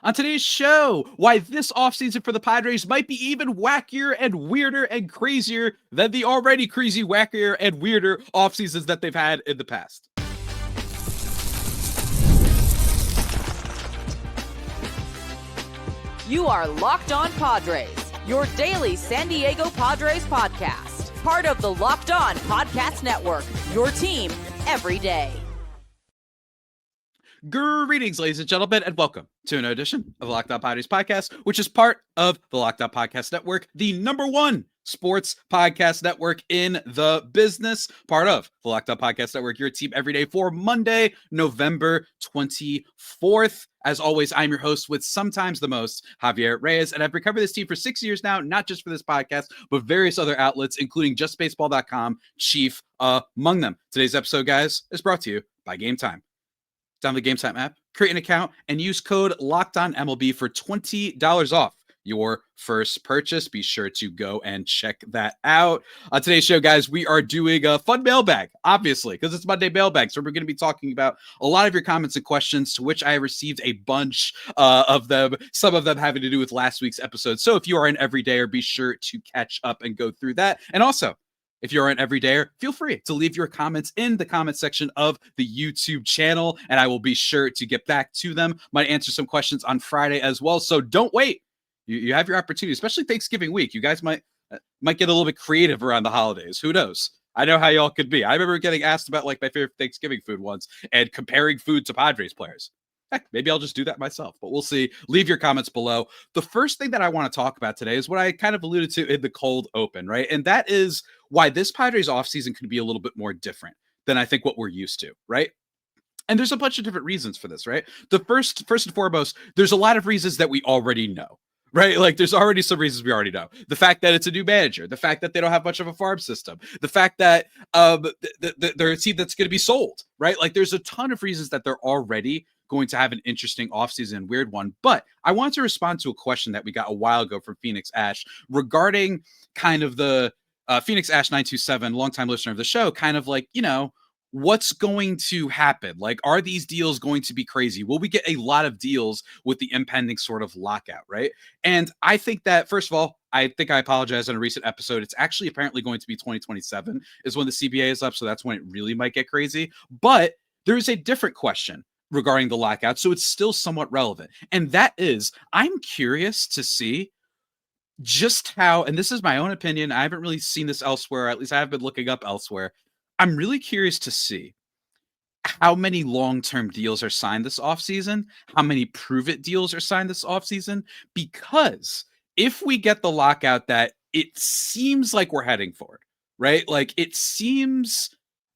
On today's show, why this offseason for the Padres might be even wackier and weirder and crazier than the already crazy, wackier, and weirder offseasons that they've had in the past. You are Locked On Padres, your daily San Diego Padres podcast. Part of the Locked On Podcast Network, your team every day. Greetings, ladies and gentlemen, and welcome to an edition of the Locked On Padres podcast, which is part of the Locked On Podcast Network, the #1 sports podcast network in the business, part of the Locked On Podcast Network, your team every day for Monday, November 24th. As always, I'm your host with sometimes the most, Javier Reyes, and I've been covering this team for 6 years now, not just for this podcast, but various other outlets, including justbaseball.com, chief among them. Today's episode, guys, is brought to you by Game Time. Download the Game Time app, create an account, and use code LOCKEDONMLB for $20 off your first purchase. Be sure to go and check that out. On today's show, guys, we are doing a fun mailbag, obviously, because it's Monday mailbag. So we're going to be talking about a lot of your comments and questions, to which I received a bunch of them, some of them having to do with last week's episode. So if you are an everydayer, be sure to catch up and go through that. And also, if you're an everydayer, feel free to leave your comments in the comment section of the YouTube channel, and I will be sure to get back to them. Might answer some questions on Friday as well, so don't wait. You have your opportunity, especially Thanksgiving week. You guys might get a little bit creative around the holidays. Who knows? I know how y'all could be. I remember getting asked about like my favorite Thanksgiving food once and comparing food to Padres players. Heck, maybe I'll just do that myself, but we'll see. Leave your comments below. The first thing that I want to talk about today is what I kind of alluded to in the cold open, right? And that is why this Padres offseason could be a little bit more different than I think what we're used to, right? And there's a bunch of different reasons for this, right? The first and foremost, there's a lot of reasons that we already know, right? Like there's already some reasons we already know. The fact that it's a new manager, the fact that they don't have much of a farm system, the fact that they're a team that's going to be sold, right? Like there's a ton of reasons that they're already going to have an interesting offseason, weird one. But I want to respond to a question that we got a while ago from Phoenix Ash regarding kind of the Phoenix Ash 927, longtime listener of the show, kind of like, you know, what's going to happen? Like, are these deals going to be crazy? Will we get a lot of deals with the impending sort of lockout, right? And I think that, first of all, I think I apologized on a recent episode. It's actually apparently going to be 2027 is when the CBA is up. So that's when it really might get crazy. But there is a different question regarding the lockout, so it's still somewhat relevant. And that is, I'm curious to see just how, and this is my own opinion, I haven't really seen this elsewhere, at least I have been looking up elsewhere. I'm really curious to see how many long-term deals are signed this offseason, how many prove-it deals are signed this offseason, because if we get the lockout that it seems like we're heading for, right? Like it seems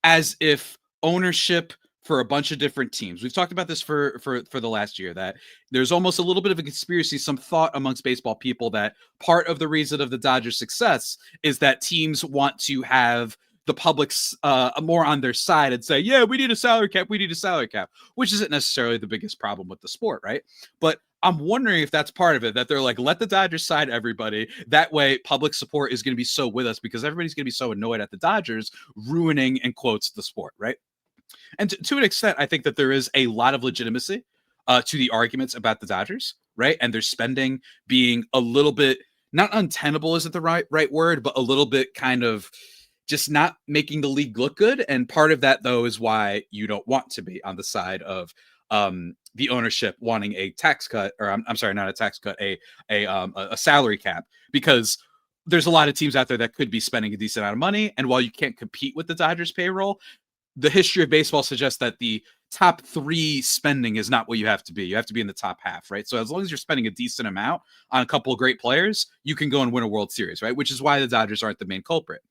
as if ownership for a bunch of different teams. We've talked about this for the last year, that there's almost a little bit of a conspiracy, some thought amongst baseball people that part of the reason of the Dodgers' success is that teams want to have the public's more on their side and say, yeah, we need a salary cap, which isn't necessarily the biggest problem with the sport, right? But I'm wondering if that's part of it, that they're like, let the Dodgers side everybody. That way, public support is going to be so with us because everybody's going to be so annoyed at the Dodgers ruining, in quotes, the sport, right? And to an extent, I think that there is a lot of legitimacy to the arguments about the Dodgers, right? And their spending being a little bit, not untenable isn't the right word, but a little bit kind of just not making the league look good. And part of that, though, is why you don't want to be on the side of the ownership wanting a tax cut, or I'm sorry, not a tax cut, a salary cap, because there's a lot of teams out there that could be spending a decent amount of money. And while you can't compete with the Dodgers payroll, the history of baseball suggests that the top 3 spending is not what you have to be. You have to be in the top half, right? So as long as you're spending a decent amount on a couple of great players, you can go and win a World Series, right? Which is why the Dodgers aren't the main culprit.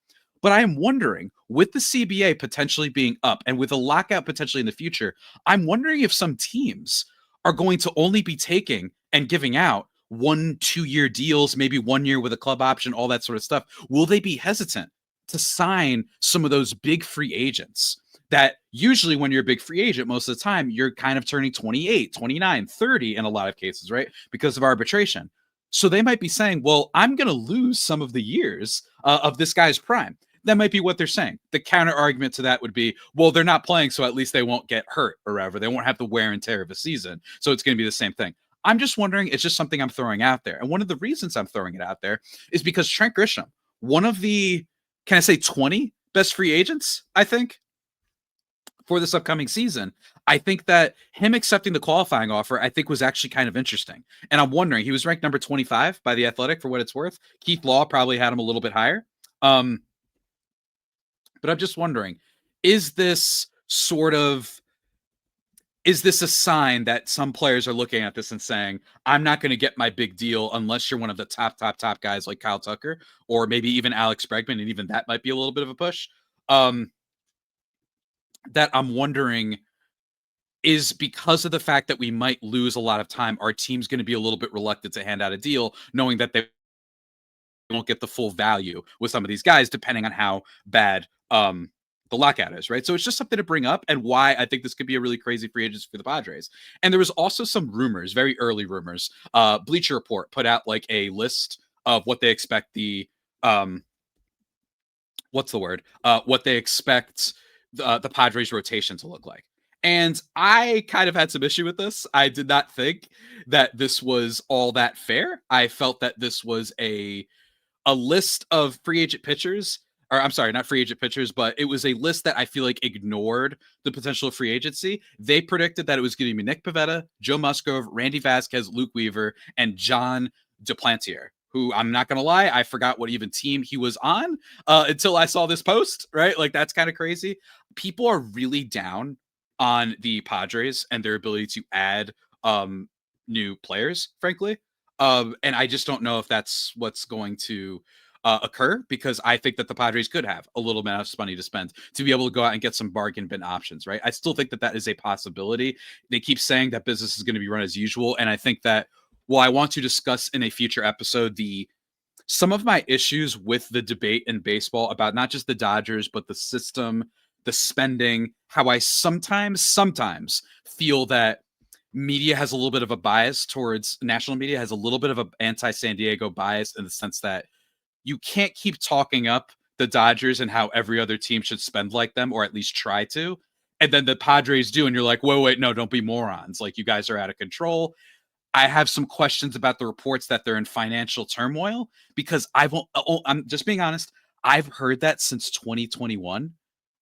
But I am wondering, with the CBA potentially being up and with a lockout potentially in the future, I'm wondering if some teams are going to only be taking and giving out 1-2 year deals, maybe 1 year with a club option, all that sort of stuff. Will they be hesitant to sign some of those big free agents that usually when you're a big free agent, most of the time you're kind of turning 28, 29, 30 in a lot of cases, right? Because of arbitration. So they might be saying, well, I'm going to lose some of the years of this guy's prime. That might be what they're saying. The counter argument to that would be, well, they're not playing, so at least they won't get hurt or whatever. They won't have the wear and tear of a season. So it's going to be the same thing. I'm just wondering, it's just something I'm throwing out there. And one of the reasons I'm throwing it out there is because Trent Grisham, one of the, can I say 20 best free agents, I think, for this upcoming season, I think that him accepting the qualifying offer, I think was actually kind of interesting. And I'm wondering, he was ranked number 25 by The Athletic for what it's worth. Keith Law probably had him a little bit higher. But I'm just wondering, is this sort of, is this a sign that some players are looking at this and saying, I'm not going to get my big deal unless you're one of the top guys like Kyle Tucker or maybe even Alex Bregman, and even that might be a little bit of a push. That I'm wondering is because of the fact that we might lose a lot of time, our team's going to be a little bit reluctant to hand out a deal, knowing that they won't get the full value with some of these guys, depending on how bad the lockout is, right? So it's just something to bring up and why I think this could be a really crazy free agency for the Padres. And there was also some rumors, very early rumors. Bleacher Report put out like a list of what they expect the what's the word? What they expect the Padres rotation to look like. And I kind of had some issue with this. I did not think that this was all that fair. I felt that this was a list of free agent pitchers, or I'm sorry, not free agent pitchers, but it was a list that I feel like ignored the potential free agency. They predicted that it was going to be Nick Pivetta, Joe Musgrove, Randy Vasquez, Luke Weaver, and John Duplantier, who I'm not going to lie, I forgot what even team he was on until I saw this post, right? Like, that's kind of crazy. People are really down on the Padres and their ability to add new players, frankly. And I just don't know if that's what's going to occur, because I think that the Padres could have a little bit of money to spend to be able to go out and get some bargain bin options, right? I still think that that is a possibility. They keep saying that business is going to be run as usual. And I think that, well, I want to discuss in a future episode some of my issues with the debate in baseball about not just the Dodgers, but the system, the spending, how I sometimes feel that media has a little bit of a bias towards national media, has a little bit of an anti-San Diego bias in the sense that you can't keep talking up the Dodgers and how every other team should spend like them, or at least try to. And then the Padres do, and you're like, wait, no, don't be morons. Like, you guys are out of control. I have some questions about the reports that they're in financial turmoil, because I'm just being honest. I've heard that since 2021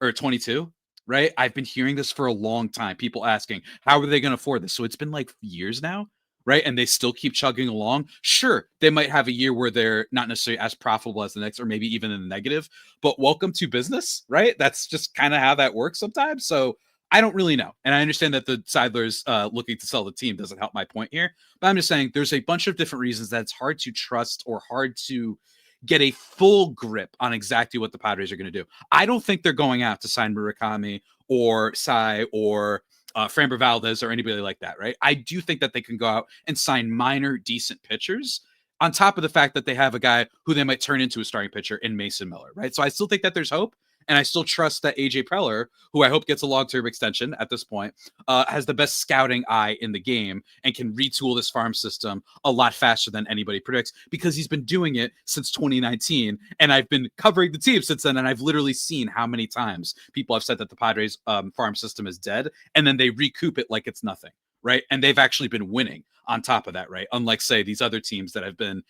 or 22, right? I've been hearing this for a long time. People asking, how are they going to afford this? So it's been like years now, right? And they still keep chugging along. Sure, they might have a year where they're not necessarily as profitable as the next, or maybe even in the negative, but welcome to business, right? That's just kind of how that works sometimes. So I don't really know. And I understand that the Seidler's looking to sell the team doesn't help my point here. But I'm just saying there's a bunch of different reasons that it's hard to trust or hard to get a full grip on exactly what the Padres are going to do. I don't think they're going out to sign Murakami or Sai or Framber Valdez or anybody like that, right? I do think that they can go out and sign minor, decent pitchers, on top of the fact that they have a guy who they might turn into a starting pitcher in Mason Miller, right? So I still think that there's hope. And I still trust that AJ Preller, who I hope gets a long-term extension at this point, has the best scouting eye in the game and can retool this farm system a lot faster than anybody predicts, because he's been doing it since 2019. And I've been covering the team since then. And I've literally seen how many times people have said that the Padres farm system is dead, and then they recoup it like it's nothing, right? And they've actually been winning on top of that, right? Unlike, say, these other teams that have been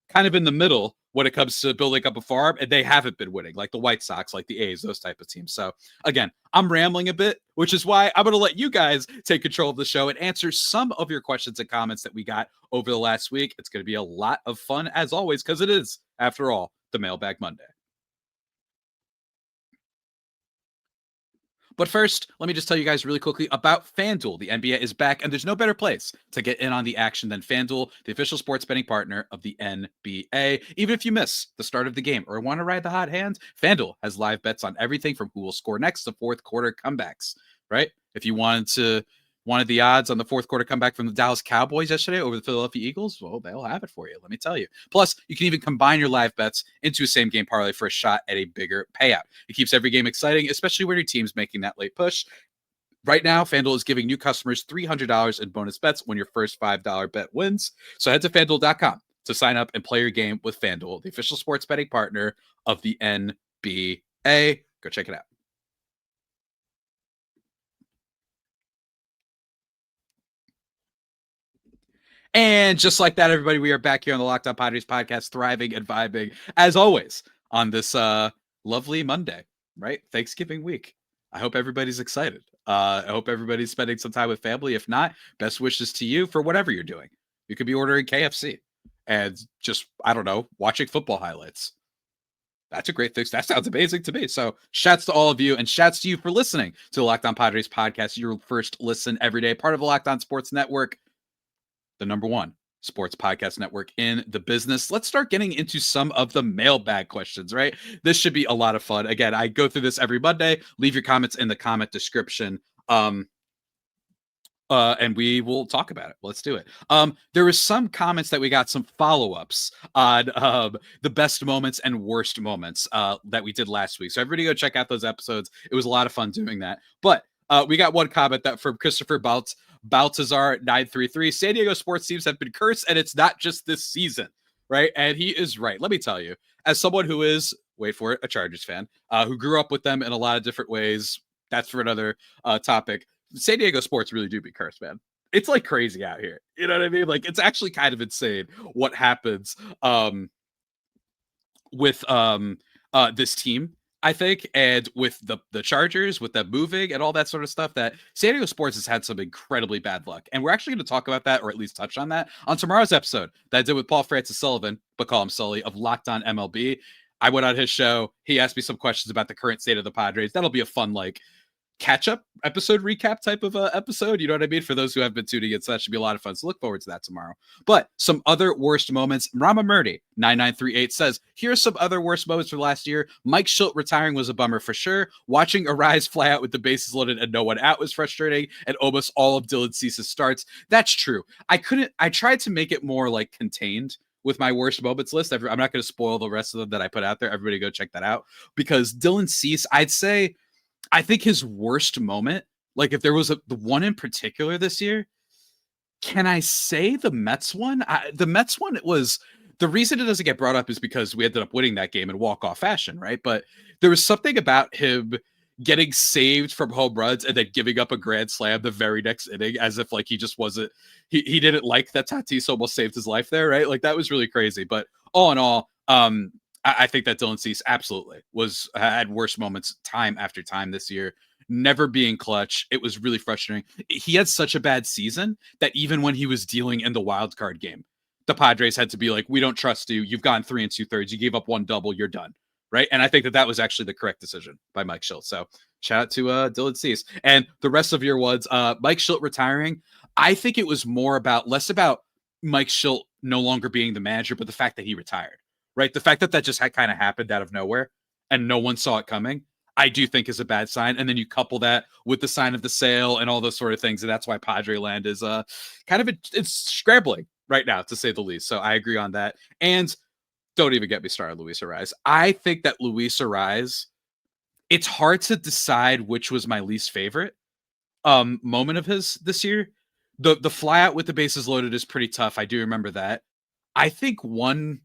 kind of in the middle when it comes to building up a farm, and they haven't been winning, like the White Sox, like the A's, those type of teams. So again, I'm rambling a bit, which is why I'm going to let you guys take control of the show and answer some of your questions and comments that we got over the last week. It's going to be a lot of fun, as always, because it is, after all, the Mailbag Monday. But first, let me just tell you guys really quickly about FanDuel. The NBA is back, and there's no better place to get in on the action than FanDuel, the official sports betting partner of the NBA. Even if you miss the start of the game or want to ride the hot hand, FanDuel has live bets on everything from who will score next to fourth quarter comebacks, right? If you wanted the odds on the fourth quarter comeback from the Dallas Cowboys yesterday over the Philadelphia Eagles, well, they'll have it for you, let me tell you. Plus, you can even combine your live bets into a same game parlay for a shot at a bigger payout. It keeps every game exciting, especially when your team's making that late push. Right now, FanDuel is giving new customers $300 in bonus bets when your first $5 bet wins. So head to FanDuel.com to sign up and play your game with FanDuel, the official sports betting partner of the NBA. Go check it out. And just like that, everybody, we are back here on the Locked On Padres podcast, thriving and vibing, as always, on this lovely Monday, right? Thanksgiving week. I hope everybody's excited. I hope everybody's spending some time with family. If not, best wishes to you for whatever you're doing. You could be ordering KFC and just, I don't know, watching football highlights. That's a great thing. That sounds amazing to me. So shouts to all of you, and shouts to you for listening to the Locked On Padres podcast, your first listen every day, part of the Locked On Sports Network, the number one sports podcast network in the business. Let's start getting into some of the mailbag questions, right? This should be a lot of fun. Again, I go through this every Monday. Leave your comments in the comment description. And we will talk about it. Let's do it. There was some comments that we got some follow-ups on the best moments and worst moments that we did last week. So everybody go check out those episodes. It was a lot of fun doing that. But we got one comment that from Christopher Baltazar 933. San Diego sports teams have been cursed, and it's not just this season, right? And he is right. Let me tell you, as someone who is, wait for it, a Chargers fan, who grew up with them in a lot of different ways, that's for another topic. San Diego sports really do be cursed, man. It's like crazy out here. You know what I mean? Like, it's actually kind of insane what happens with this team, I think, and with the Chargers, with them moving and all that sort of stuff, that San Diego sports has had some incredibly bad luck. And we're actually going to talk about that, or at least touch on that, on tomorrow's episode that I did with Paul Francis Sullivan, but call him Sully, of Locked On MLB. I went on his show. He asked me some questions about the current state of the Padres. That'll be a fun, like, catch-up episode recap type of episode, you know what I mean, for those who have been tuning in. So that should be a lot of fun, so look forward to that tomorrow. But some other worst moments, Rama Murdy 9938 says, here's some other worst moments from last year. Mike Schilt retiring was a bummer for sure. Watching Arise fly out with the bases loaded and no one out was frustrating, and almost all of Dylan Cease's starts. That's true. I tried to make it more like contained with my worst moments list. I'm not going to spoil the rest of them that I put out there. Everybody go check that out, because Dylan Cease, I think his worst moment, like if there was the one in particular this year, can I say the Mets one? The Mets one, it was, the reason it doesn't get brought up is because we ended up winning that game in walk-off fashion, right? But there was something about him getting saved from home runs and then giving up a grand slam the very next inning, as if like he just wasn't, he didn't like that Tatis almost saved his life there, right? Like that was really crazy. But all in all, I think that Dylan Cease absolutely had worse moments time after time this year, never being clutch. It was really frustrating. He had such a bad season that even when he was dealing in the wild card game, the Padres had to be like, we don't trust you. You've gone 3 2/3. You gave up one double. You're done. Right. And I think that was actually the correct decision by Mike Schilt. So shout out to Dylan Cease. And the rest of your ones, Mike Schilt retiring. I think it was less about Mike Schilt no longer being the manager, but the fact that he retired. Right. The fact that just kind of happened out of nowhere and no one saw it coming, I do think is a bad sign. And then you couple that with the sign of the sale and all those sort of things. And that's why Padre land is it's scrambling right now, to say the least. So I agree on that. And don't even get me started, Luis Arraez. I think that Luis Arraez, it's hard to decide which was my least favorite moment of his this year. The fly out with the bases loaded is pretty tough. I do remember that. I think when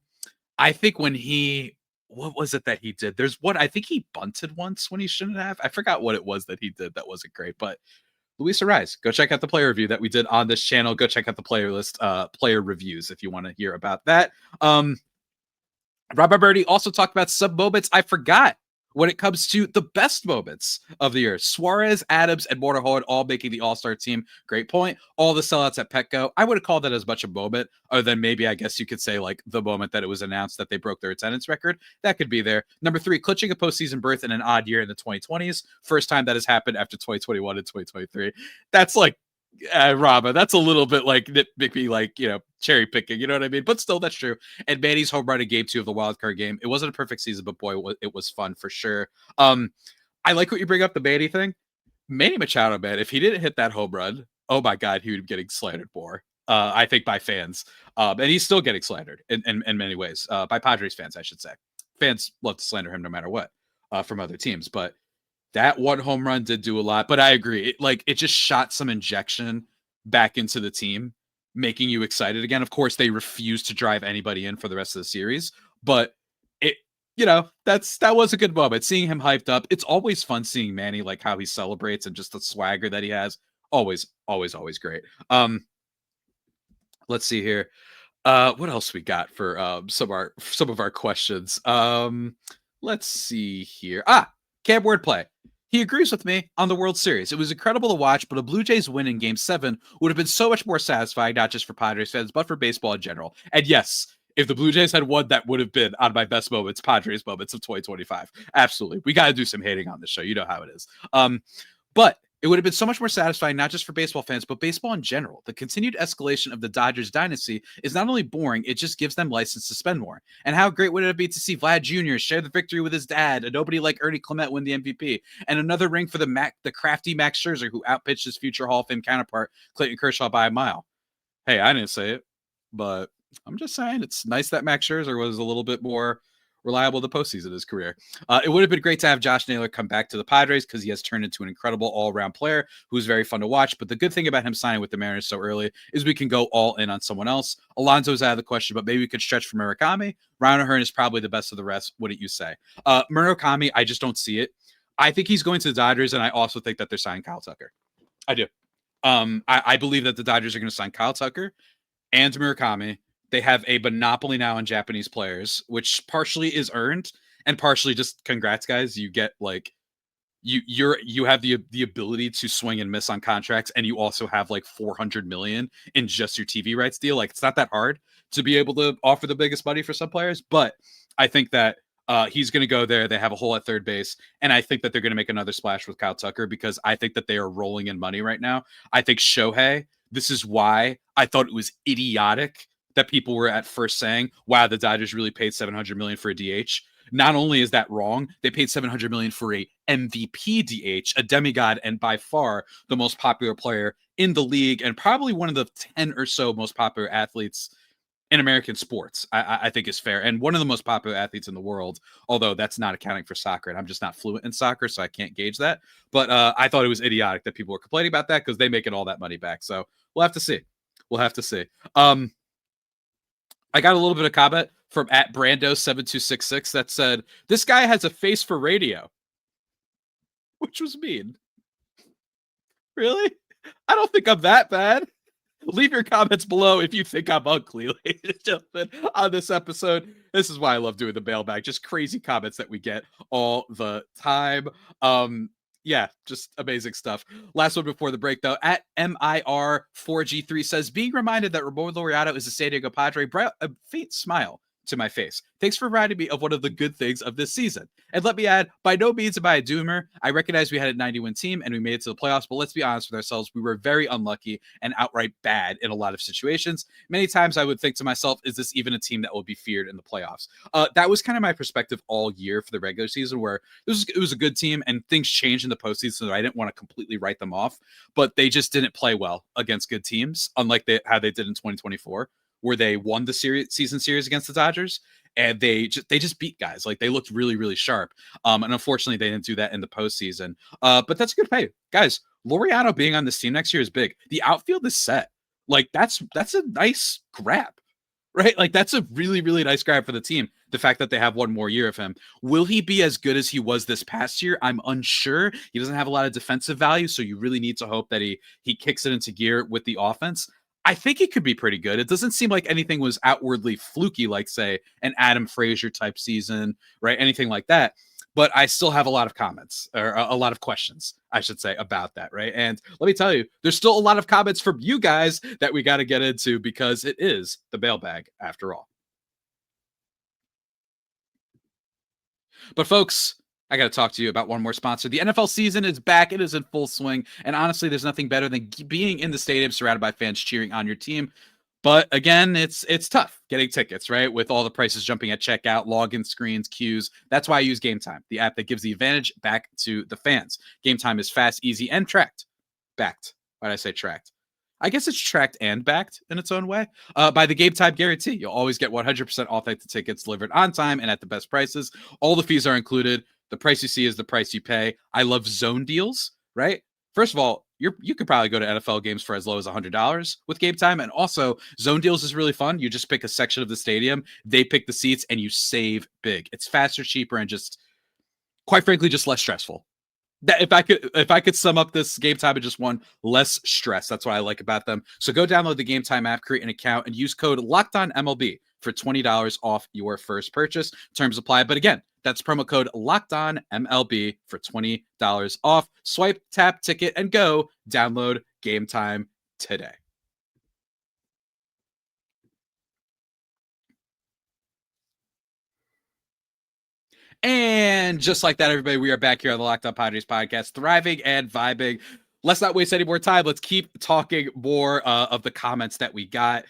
what was it that he did? There's one, I think he bunted once when he shouldn't have. I forgot what it was that he did that wasn't great, but Luis Arraez, go check out the player review that we did on this channel. Go check out the player list, player reviews if you want to hear about that. Robert Birdie also talked about some moments I forgot when it comes to the best moments of the year. Suarez, Adams, and Motorhead all making the All-Star team. Great point. All the sellouts at Petco. I would have called that as much a moment, other than maybe, I guess you could say, like the moment that it was announced that they broke their attendance record. That could be there. Number 3, clutching a postseason berth in an odd year in the 2020s. First time that has happened after 2021 and 2023. That's like, Rama, that's a little bit like nitpicky, like, cherry picking, you know what I mean? But still, that's true. And Manny's home run in game 2 of the wild card game. It wasn't a perfect season, but boy, it was fun for sure. I like what you bring up, the Manny thing. Manny Machado, man, if he didn't hit that home run, oh my God, he would be getting slandered more. I think by fans. And he's still getting slandered in many ways. By Padres fans, I should say. Fans love to slander him no matter what from other teams. But that one home run did do a lot. But I agree. It just shot some injection back into the team, making you excited again. Of course, they refused to drive anybody in for the rest of the series. But that was a good moment. Seeing him hyped up. It's always fun seeing Manny, like how he celebrates and just the swagger that he has. Always, always, always great. let's see here. What else we got for some of our questions? Let's see here. Cam Wordplay. He agrees with me on the World Series. It was incredible to watch, but a Blue Jays win in Game 7 would have been so much more satisfying, not just for Padres fans, but for baseball in general. And yes, if the Blue Jays had won, that would have been on my best moments, Padres moments of 2025. Absolutely. We got to do some hating on this show. You know how it is. But it would have been so much more satisfying, not just for baseball fans, but baseball in general. The continued escalation of the Dodgers dynasty is not only boring, it just gives them license to spend more. And how great would it be to see Vlad Jr. share the victory with his dad, and nobody like Ernie Clement win the MVP, and another ring for the crafty Max Scherzer, who outpitched his future Hall of Fame counterpart, Clayton Kershaw, by a mile. Hey, I didn't say it, but I'm just saying it's nice that Max Scherzer was a little bit more reliable the postseason of his career. It would have been great to have Josh Naylor come back to the Padres because he has turned into an incredible all-around player who's very fun to watch. But the good thing about him signing with the Mariners so early is we can go all in on someone else. Alonso's out of the question, but maybe we could stretch for Murakami. Ryan O'Hearn is probably the best of the rest. Wouldn't you say? Murakami, I just don't see it. I think he's going to the Dodgers, and I also think that they're signing Kyle Tucker. I do. I believe that the Dodgers are going to sign Kyle Tucker and Murakami. They have a monopoly now on Japanese players, which partially is earned and partially just congrats, guys. You get like you have the ability to swing and miss on contracts, and you also have like 400 million in just your TV rights deal. Like it's not that hard to be able to offer the biggest money for some players, but I think that he's going to go there. They have a hole at third base, and I think that they're going to make another splash with Kyle Tucker because I think that they are rolling in money right now. I think Shohei. This is why I thought it was idiotic that people were at first saying, wow, the Dodgers really paid $700 million for a DH. Not only is that wrong, they paid $700 million for a MVP DH, a demigod, and by far the most popular player in the league, and probably one of the 10 or so most popular athletes in American sports, I think is fair. And one of the most popular athletes in the world, although that's not accounting for soccer, and I'm just not fluent in soccer, so I can't gauge that. But I thought it was idiotic that people were complaining about that because they making all that money back. So we'll have to see. We'll have to see. I got a little bit of comment from @Brando7266 that said, this guy has a face for radio, which was mean. Really? I don't think I'm that bad. Leave your comments below if you think I'm ugly, ladies and gentlemen, on this episode. This is why I love doing the mailbag. Just crazy comments that we get all the time. Yeah, just amazing stuff. Last one before the break, though. @MIR4G3 says, being reminded that Ramón Laureano is a San Diego Padre brought a faint smile to my face. Thanks for reminding me of one of the good things of this season. And let me add, by no means am I a doomer. I recognize we had a 90-win team and we made it to the playoffs, but let's be honest with ourselves. We were very unlucky and outright bad in a lot of situations. Many times I would think to myself, is this even a team that will be feared in the playoffs? That was kind of my perspective all year for the regular season, where it was a good team and things changed in the postseason, so I didn't want to completely write them off, but they just didn't play well against good teams, unlike how they did in 2024. Where they won the season series against the Dodgers, and they just beat guys. Like they looked really, really sharp. And unfortunately, they didn't do that in the postseason. But that's a good pay, guys. Laureano being on this team next year is big. The outfield is set. Like that's a nice grab, right? Like that's a really, really nice grab for the team. The fact that they have one more year of him. Will he be as good as he was this past year? I'm unsure. He doesn't have a lot of defensive value, so you really need to hope that he kicks it into gear with the offense. I think it could be pretty good. It doesn't seem like anything was outwardly fluky, like, say, an Adam Frazier type season, right? Anything like that. But I still have a lot of comments, or a lot of questions, I should say, about that, right? And let me tell you, there's still a lot of comments from you guys that we got to get into because it is the mailbag after all. But folks, I got to talk to you about one more sponsor. The NFL season is back. It is in full swing. And honestly, there's nothing better than being in the stadium surrounded by fans cheering on your team. But again, it's tough getting tickets, right? With all the prices jumping at checkout, login screens, queues. That's why I use Game Time, the app that gives the advantage back to the fans. Game Time is fast, easy, and tracked. Backed. Why did I say tracked? I guess it's tracked and backed in its own way by the Game Time guarantee. You'll always get 100% authentic tickets delivered on time and at the best prices. All the fees are included. The price you see is the price you pay. I love zone deals, right? First of all, you could probably go to NFL games for as low as $100 with Game Time. And also, zone deals is really fun. You just pick a section of the stadium, they pick the seats, and you save big. It's faster, cheaper, and just, quite frankly, just less stressful. That if I could sum up this Game Time in just one, less stress. That's what I like about them. So go download the Game Time app, create an account, and use code LOCKEDONMLB for $20 off your first purchase. Terms apply. But again, that's promo code LOCKEDONMLB for $20 off. Swipe, tap, ticket, and go. Download Game Time today. And just like that, everybody, we are back here on the Locked On Padres podcast, thriving and vibing. Let's not waste any more time. Let's keep talking more of the comments that we got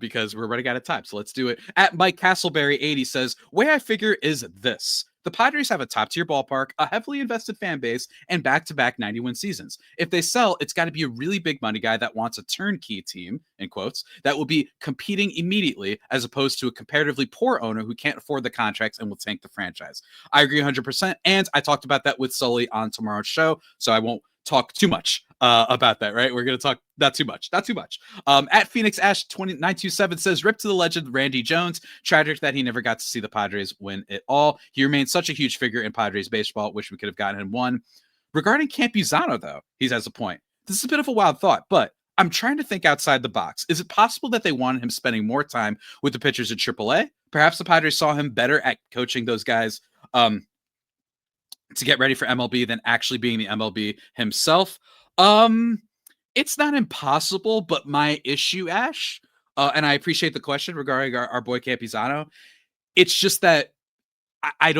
because we're running out of time. So let's do it. At Mike Castleberry 80 says, way I figure is this. The Padres have a top-tier ballpark, a heavily invested fan base, and back-to-back 90-win seasons. If they sell, it's got to be a really big money guy that wants a turnkey team, in quotes, that will be competing immediately as opposed to a comparatively poor owner who can't afford the contracts and will tank the franchise. I agree 100%, and I talked about that with Sully on tomorrow's show, so I won't talk too much about that, right? We're going to talk not too much. At Phoenix Ash 2927 says, rip to the legend Randy Jones. Tragic that he never got to see the Padres win it all. He remains such a huge figure in Padres baseball. Wish we could have gotten him one. Regarding Campusano, though, he has a point. This is a bit of a wild thought, but I'm trying to think outside the box. Is it possible that they wanted him spending more time with the pitchers at AAA? Perhaps the Padres saw him better at coaching those guys to get ready for MLB than actually being the MLB himself. It's not impossible, but my issue, Ash, and I appreciate the question regarding our boy Campusano. It's just that I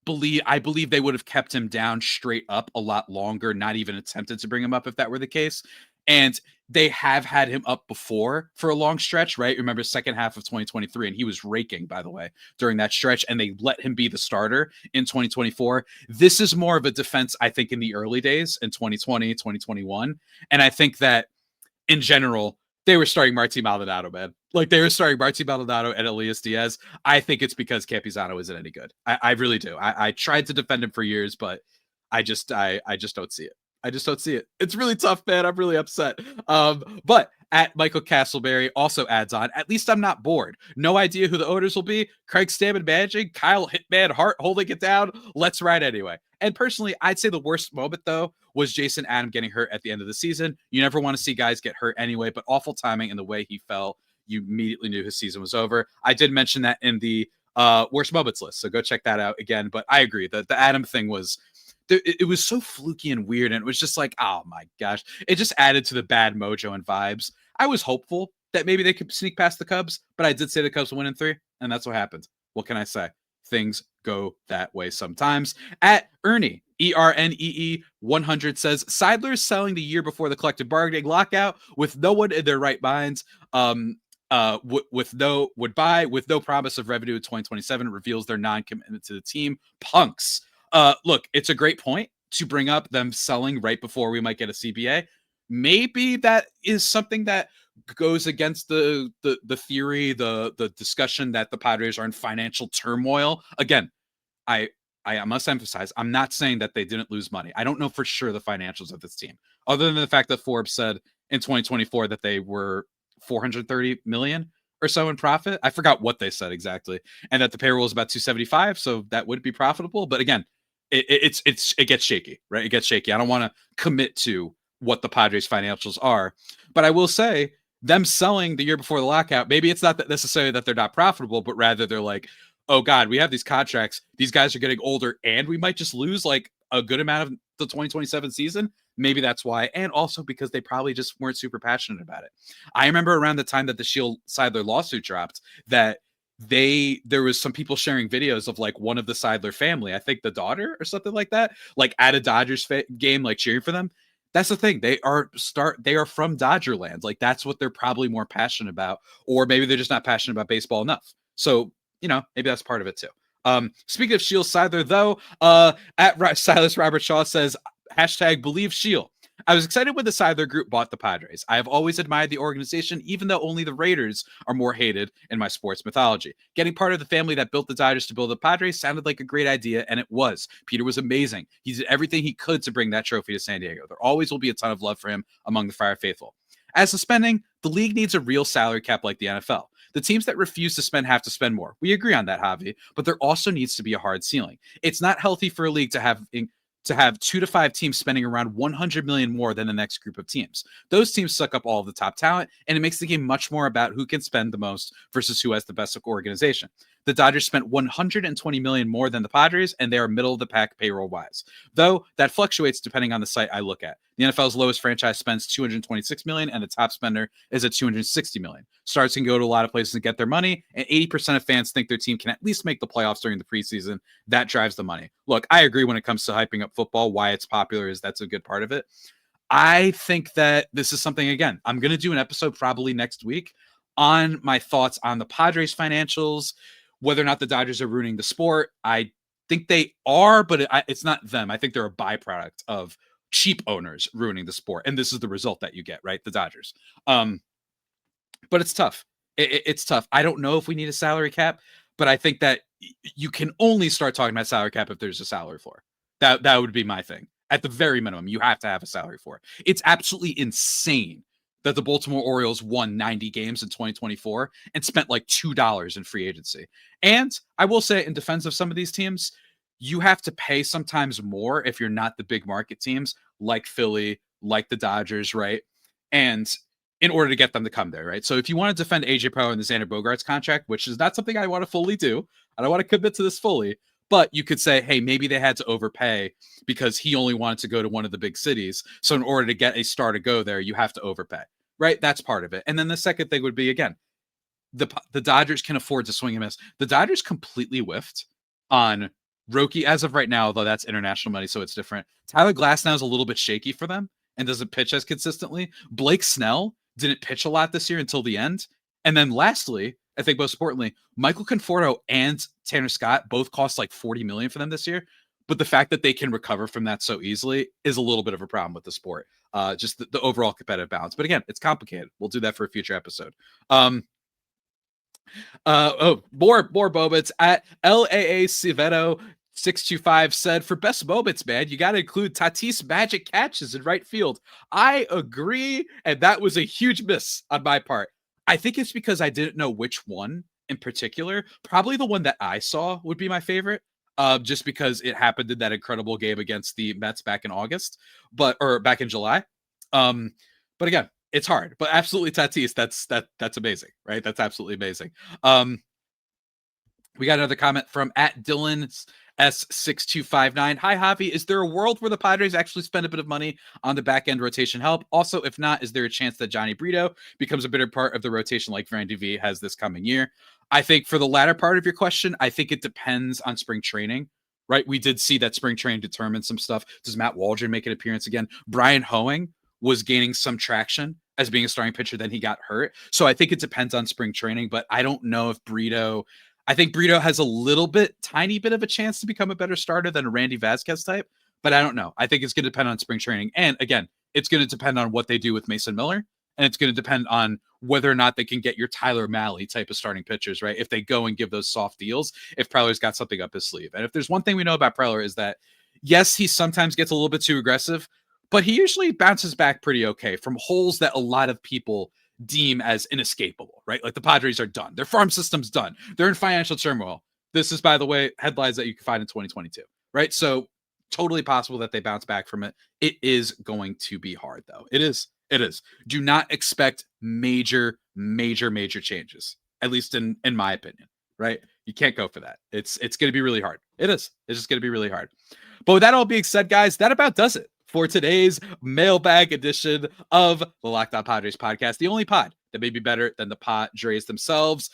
believe they would have kept him down straight up a lot longer, not even attempted to bring him up if that were the case. And they have had him up before for a long stretch, right? Remember second half of 2023, and he was raking, by the way, during that stretch, and they let him be the starter in 2024. This is more of a defense, I think, in the early days in 2020, 2021. And I think that in general, they were starting Martín Maldonado, man. Like they were starting Martín Maldonado and Elias Diaz. I think it's because Campusano isn't any good. I really do. I tried to defend him for years, but I just don't see it. I just don't see it. It's really tough, man. I'm really upset. But at Michael Castleberry also adds on, at least I'm not bored. No idea who the owners will be. Craig Stammen managing, Kyle Hitman Hart holding it down. Let's ride anyway. And personally, I'd say the worst moment, though, was Jason Adam getting hurt at the end of the season. You never want to see guys get hurt anyway, but awful timing and the way he fell, you immediately knew his season was over. I did mention that in the worst moments list, so go check that out again. But I agree that the Adam thing was, it was so fluky and weird, and it was just like, oh my gosh, it just added to the bad mojo and vibes. I was hopeful that maybe they could sneak past the Cubs, but I did say the Cubs will win in 3, and that's what happened. What can I say? Things go that way sometimes. At Ernie, ERNEE 100 says, Seidler's selling the year before the collective bargaining lockout with no one in their right minds. With no promise of revenue in 2027 reveals their non-commitment to the team. Punks. Look, it's a great point to bring up them selling right before we might get a CBA. Maybe that is something that goes against the theory, the discussion that the Padres are in financial turmoil. Again, I must emphasize, I'm not saying that they didn't lose money. I don't know for sure the financials of this team, other than the fact that Forbes said in 2024 that they were 430 million or so in profit. I forgot what they said exactly, and that the payroll is about 275, so that would be profitable. But again, it gets shaky, right? It gets shaky. I don't want to commit to what the Padres financials are, but I will say them selling the year before the lockout, maybe it's not that necessarily that they're not profitable, but rather they're like, oh God, we have these contracts. These guys are getting older and we might just lose like a good amount of the 2027 season. Maybe that's why. And also because they probably just weren't super passionate about it. I remember around the time that the Shield Seidler lawsuit dropped that there was some people sharing videos of like one of the Seidler family, I think the daughter or something like that, like at a Dodgers game, like cheering for them. That's the thing. They are from Dodgerland. Like that's what they're probably more passionate about, or maybe they're just not passionate about baseball enough. So, maybe that's part of it too. Speaking of Shield Seidler, though, at Silas Robert Shaw says, #believe Shield. I was excited when the Seidler group bought the Padres. I have always admired the organization, even though only the Raiders are more hated in my sports mythology. Getting part of the family that built the Dodgers to build the Padres sounded like a great idea, and it was. Peter was amazing. He did everything he could to bring that trophy to San Diego. There always will be a ton of love for him among the Fire faithful. As to spending, the league needs a real salary cap like the NFL. The teams that refuse to spend have to spend more. We agree on that, Javi, but there also needs to be a hard ceiling. It's not healthy for a league to to have 2 to 5 teams spending around 100 million more than the next group of teams. Those teams suck up all of the top talent, and it makes the game much more about who can spend the most versus who has the best organization. The Dodgers spent 120 million more than the Padres, and they are middle of the pack payroll wise. Though that fluctuates depending on the site I look at. The NFL's lowest franchise spends 226 million, and the top spender is at 260 million. Stars can go to a lot of places and get their money, and 80% of fans think their team can at least make the playoffs during the preseason. That drives the money. Look, I agree when it comes to hyping up football. Why it's popular is that's a good part of it. I think that this is something, again, I'm going to do an episode probably next week on my thoughts on the Padres financials, whether or not the Dodgers are ruining the sport. I think they are, but it's not them. I think they're a byproduct of cheap owners ruining the sport. And this is the result that you get, right? The Dodgers. But it's tough. It's tough. I don't know if we need a salary cap, but I think that you can only start talking about salary cap if there's a salary floor. That would be my thing. At the very minimum, you have to have a salary floor. It's absolutely insane that the Baltimore Orioles won 90 games in 2024 and spent like $2 in free agency. And I will say, in defense of some of these teams, you have to pay sometimes more if you're not the big market teams like Philly, like the Dodgers, right? And in order to get them to come there, right? So if you want to defend AJ Preller and the Xander Bogaerts contract, which is not something I want to fully do, I don't want to commit to this fully, but you could say, hey, maybe they had to overpay because he only wanted to go to one of the big cities. So in order to get a star to go there, you have to overpay, right? That's part of it. And then the second thing would be, again, the Dodgers can afford to swing and miss. The Dodgers completely whiffed on Roki as of right now, though that's international money, so it's different. Tyler Glasnow is a little bit shaky for them and doesn't pitch as consistently. Blake Snell didn't pitch a lot this year until the end. And then lastly, I think most importantly, Michael Conforto and Tanner Scott both cost like $40 million for them this year. But the fact that they can recover from that so easily is a little bit of a problem with the sport. Just the overall competitive balance. But again, it's complicated. We'll do that for a future episode. More Bobits at LAA Civetto 625 said, for best moments, man, you got to include Tatis magic catches in right field. I agree. And that was a huge miss on my part. I think it's because I didn't know which one in particular. Probably the one that I saw would be my favorite, just because it happened in that incredible game against the Mets back in August, or back in July. But again, it's hard. But absolutely Tatis, that's amazing, right? That's absolutely amazing. We got another comment from at Dylan S6259. Hi, Javi. Is there a world where the Padres actually spend a bit of money on the back end rotation help? Also, if not, is there a chance that Johnny Brito becomes a bigger part of the rotation like Vandy V has this coming year? I think for the latter part of your question, I think it depends on spring training, right? We did see that spring training determine some stuff. Does Matt Waldron make an appearance again? Brian Hoeing was gaining some traction as being a starting pitcher, then he got hurt. So I think it depends on spring training, but I don't know if I think Brito has a tiny bit of a chance to become a better starter than a Randy Vasquez type, but I don't know. I think it's going to depend on spring training. And again, it's going to depend on what they do with Mason Miller. And it's going to depend on whether or not they can get your Tyler Mahle type of starting pitchers, right? If they go and give those soft deals, if Preller's got something up his sleeve. And if there's one thing we know about Preller is that, yes, he sometimes gets a little bit too aggressive, but he usually bounces back pretty okay from holes that a lot of people deem as inescapable, right? Like the Padres are done. Their farm system's done. They're in financial turmoil. This is, by the way, headlines that you can find in 2022, right? So totally possible that they bounce back from it. It is going to be hard, though. It is. Do not expect major changes, at least in my opinion, right? You can't go for that. It's going to be really hard. It is. It's just going to be really hard. But with that all being said, guys, that about does it for today's mailbag edition of the Locked On Padres podcast, the only pod that may be better than the Padres themselves.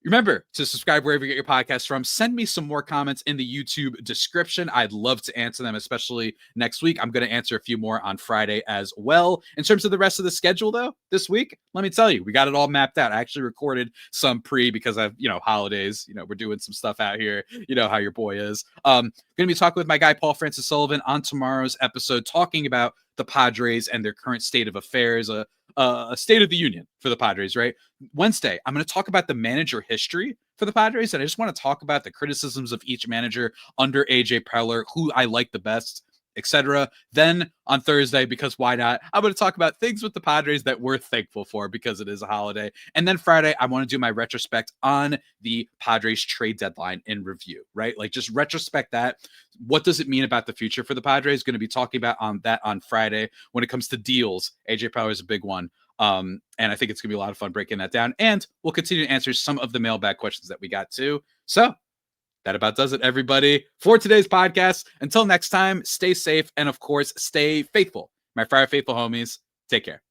Remember to subscribe wherever you get your podcasts from. Send me some more comments in the YouTube description. I'd love to answer them, especially next week. I'm going to answer a few more on Friday as well. In terms of the rest of the schedule, though, this week, let me tell you, we got it all mapped out. I actually recorded some because I've, holidays, we're doing some stuff out here. You know how your boy is. Going to be talking with my guy, Paul Francis Sullivan, on tomorrow's episode, talking about the Padres and their current state of affairs, a state of the union for the Padres, right? Wednesday, I'm going to talk about the manager history for the Padres, and I just want to talk about the criticisms of each manager under AJ Preller, who I like the best, etc. Then on Thursday, because why not, I'm going to talk about things with the Padres that we're thankful for because it is a holiday. And then Friday, I want to do my retrospect on the Padres trade deadline in review, right? Like just retrospect that. What does it mean about the future for the Padres? Going to be talking about that on Friday. When it comes to deals, AJ Power is a big one. And I think it's gonna be a lot of fun breaking that down. And we'll continue to answer some of the mailbag questions that we got too. So that about does it, everybody, for today's podcast. Until next time, stay safe and of course, stay faithful. My Friar Faithful homies, take care.